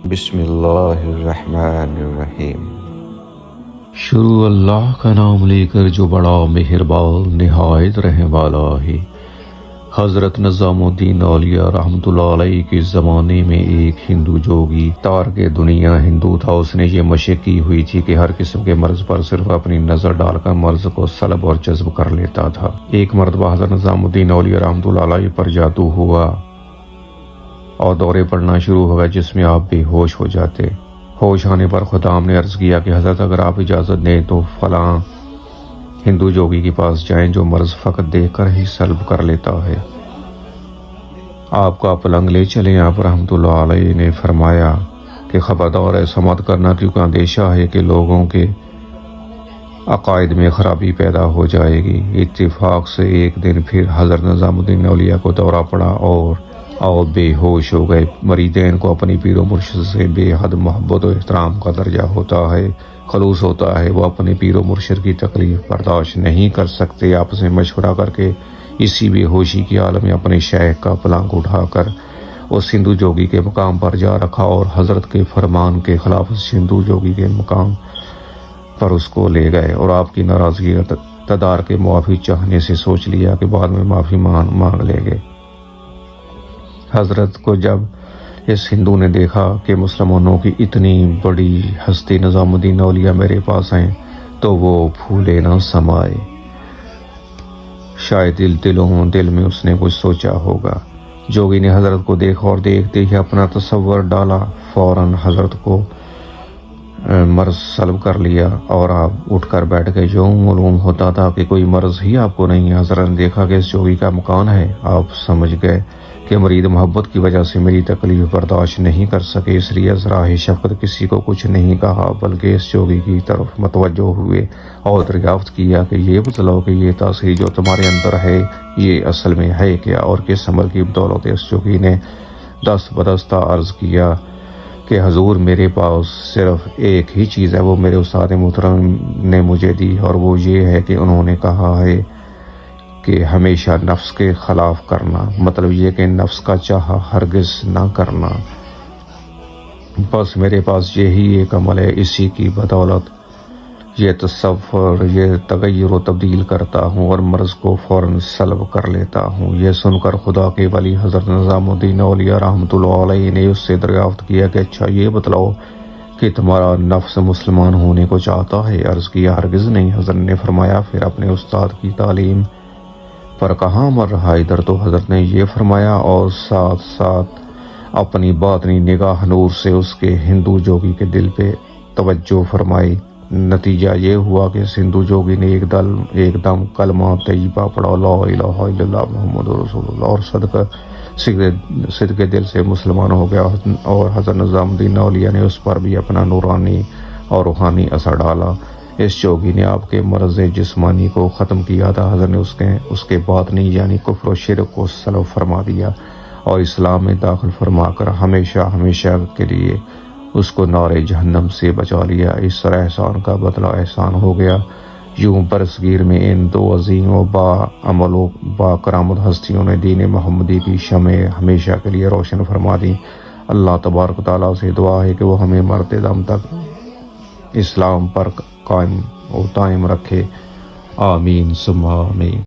بسم اللہ الرحمن الرحیم۔ شروع اللہ کا نام لے کر جو بڑا مہربان نہایت رحم والا ہے۔ حضرت نظام الدین اولیاء رحمۃ اللہ علیہ کے زمانے میں ایک ہندو جوگی تارک دنیا ہندو تھا۔ اس نے یہ مشق کی ہوئی تھی کہ ہر قسم کے مرض پر صرف اپنی نظر ڈال کر مرض کو سلب اور جذب کر لیتا تھا۔ ایک مرتبہ حضرت نظام الدین اولیاء رحمۃ اللہ علیہ پر جادو ہوا اور دورے پڑنا شروع ہو گئے جس میں آپ بے ہوش ہو جاتے۔ ہوش آنے پر خدام نے عرض کیا کہ حضرت اگر آپ اجازت دیں تو فلاں ہندو جوگی کے پاس جائیں جو مرض فقط دیکھ کر ہی سلب کر لیتا ہے، آپ کا پلنگ لے چلیں۔ آپ رحمۃ اللہ علیہ نے فرمایا کہ خبردار ایسا مت کرنا کیونکہ اندیشہ ہے کہ لوگوں کے عقائد میں خرابی پیدا ہو جائے گی۔ اتفاق سے ایک دن پھر حضرت نظام الدین اولیاء کو دورہ پڑا اور بے ہوش ہو گئے۔ مریدین کو اپنی پیر و مرشد سے بے حد محبت و احترام کا درجہ ہوتا ہے، خلوص ہوتا ہے۔ وہ اپنے پیر و مرشد کی تکلیف برداشت نہیں کر سکتے۔ آپس میں مشورہ کر کے اسی بے ہوشی کی عالم میں اپنے شیخ کا پلنگ اٹھا کر اس ہندو جوگی کے مقام پر جا رکھا اور حضرت کے فرمان کے خلاف اس ہندو جوگی کے مقام پر اس کو لے گئے اور آپ کی ناراضگی تدار کے معافی چاہنے سے سوچ لیا کہ بعد میں معافی مانگ لیں گے۔ حضرت کو جب اس ہندو نے دیکھا کہ مسلمانوں کی اتنی بڑی ہستی نظام الدین اولیاء میرے پاس ہیں تو وہ پھولے نہ سمائے۔ شاید دل میں اس نے کچھ سوچا ہوگا۔ جوگی نے حضرت کو دیکھا اور دیکھتے ہی اپنا تصور ڈالا، فوراً حضرت کو مرض سلب کر لیا اور آپ اٹھ کر بیٹھ گئے۔ جو معلوم ہوتا تھا کہ کوئی مرض ہی آپ کو نہیں ہے۔ حضرت نے دیکھا کہ اس جوگی کا مکان ہے۔ آپ سمجھ گئے کہ مرید محبت کی وجہ سے میری تکلیف برداشت نہیں کر سکے، اس لیے ذراہ شفقت کسی کو کچھ نہیں کہا بلکہ اس جوگی کی طرف متوجہ ہوئے اور دریافت کیا کہ یہ بتلاؤ کہ یہ تاثیر جو تمہارے اندر ہے یہ اصل میں ہے کیا، اور کس عمل کی بدولت؟ اس جوگی نے دست بدستہ عرض کیا کہ حضور میرے پاس صرف ایک ہی چیز ہے، وہ میرے استاد محترم نے مجھے دی، اور وہ یہ ہے کہ انہوں نے کہا ہے کہ ہمیشہ نفس کے خلاف کرنا، مطلب یہ کہ نفس کا چاہا ہرگز نہ کرنا۔ بس میرے پاس یہی ایک عمل ہے، اسی کی بدولت یہ تصور، یہ تغیر و تبدیل کرتا ہوں اور مرض کو فوراً سلب کر لیتا ہوں۔ یہ سن کر خدا کے ولی حضرت نظام الدین اولیاء رحمۃ اللہ علیہ نے اس سے دریافت کیا کہ اچھا یہ بتلاؤ کہ تمہارا نفس مسلمان ہونے کو چاہتا ہے؟ عرض کیا ہرگز نہیں۔ حضرت نے فرمایا پھر اپنے استاد کی تعلیم پر کہاں مر رہا ادھر؟ تو حضرت نے یہ فرمایا اور ساتھ ساتھ اپنی باطنی نگاہ نور سے اس کے ہندو جوگی کے دل پہ توجہ فرمائی۔ نتیجہ یہ ہوا کہ اس ہندو جوگی نے ایک دم کلمہ طیبہ پڑھا، لا الہ الا اللہ محمد رسول اللہ، اور صدق دل سے مسلمان ہو گیا، اور حضرت نظام الدین اولیاء نے اس پر بھی اپنا نورانی اور روحانی اثر ڈالا۔ اس جوگی نے آپ کے مرض جسمانی کو ختم کیا تھا، حضرت نے اس کے باطنی یعنی کفر و شرک کو سلب فرما دیا اور اسلام میں داخل فرما کر ہمیشہ کے لیے اس کو نار جہنم سے بچا لیا۔ اس طرح احسان کا بدلہ احسان ہو گیا۔ یوں برصغیر میں ان دو عظیم و با عمل و با کرامت ہستیوں نے دین محمدی کی شمع ہمیشہ کے لیے روشن فرما دی۔ اللہ تبارک تعالیٰ سے دعا ہے کہ وہ ہمیں مرتے دم تک اسلام پر قائم و دائم رکھے، آمین ثم آمین۔